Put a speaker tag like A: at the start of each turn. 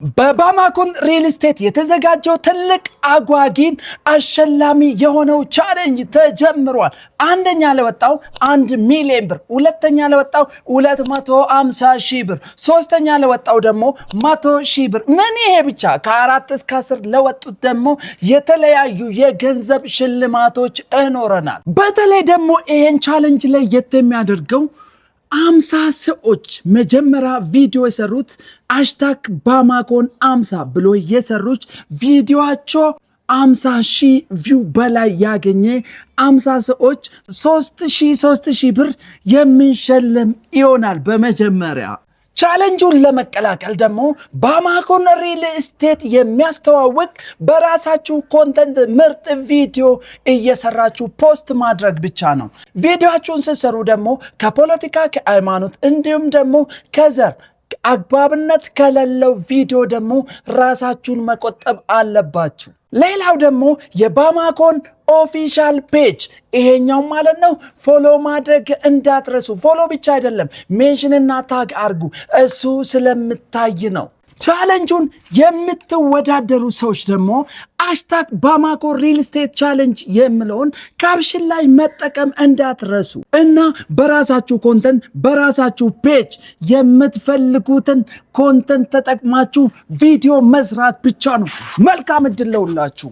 A: በባማኮን ሪል ስቴት የተዘጋጀው ትልቅ አጓጊን አሸላሚ የሆነው ቻሌንጅ ተጀምሯል። አንደኛ ለወጣው 1 ሚሊዮን ብር፣ ሁለተኛ ለወጣው 250,000 ብር፣ ሶስተኛ ለወጣው ደግሞ 100,000 ብር። ምን ይሄ ብቻ! ከ4 እስከ 10 ለወጡት ደግሞ የተለያዩ የገንዘብ ሽልማቶች እኖረናል። በተለይ ደግሞ ይሄን ቻሌንጅ ላይ የሚያደርገው 50 ሰዎች መጀመሪያ ቪዲዮ የሰሩት #ባማኮን 50 ብሎ የሰሩት ቪዲዮአቸው 50,000 ቪው በላይ ያገኘ 50 ሰዎች 3,000 ብር የምንሸልም ይሆናል። በመጀመሪያ ቻሌንጁን ለመቀላቀል ደግሞ ባማኮን ሪል ስቴት የሚያስተዋውቅ በራሳችሁ ኮንተንት ምርጥ ቪዲዮ እየሰራችሁ ፖስት ማድረግ ብቻ ነው። ቪዲዮአችሁን ስትሰሩ ደግሞ ከፖለቲካ፣ ከሃይማኖት እንዲሁም ደግሞ ከዘር አግባብነት ከሌለው ቪዲዮ ደግሞ ራሳችሁን መቆጠብ አለባችሁ። ሌላው ደግሞ የባማኮን ኦፊሻል ፔጅ ይሄኛው ማለት ነው ፎሎ ማድረግ እንዳትረሱ። ፎሎ ብቻ አይደለም ሜንሽንና ታግ አርጉ፣ እሱ ስለምታይ ነው። ቻሌንጁን የምትወዳደሩ ሰዎች ደግሞ #ባማኮን ሪል ስቴት ቻሌንጅ የሚለውን ካፕሽን ላይ መጠቀም እንዳትረሱ እና በራሳችሁ ኮንተንት በራሳችሁ ፔጅ የምትፈልጉትን ኮንተንት ተጠቅማችሁ ቪዲዮ መስራት ብቻ ነው። መልካም እድል ለሁላችሁ።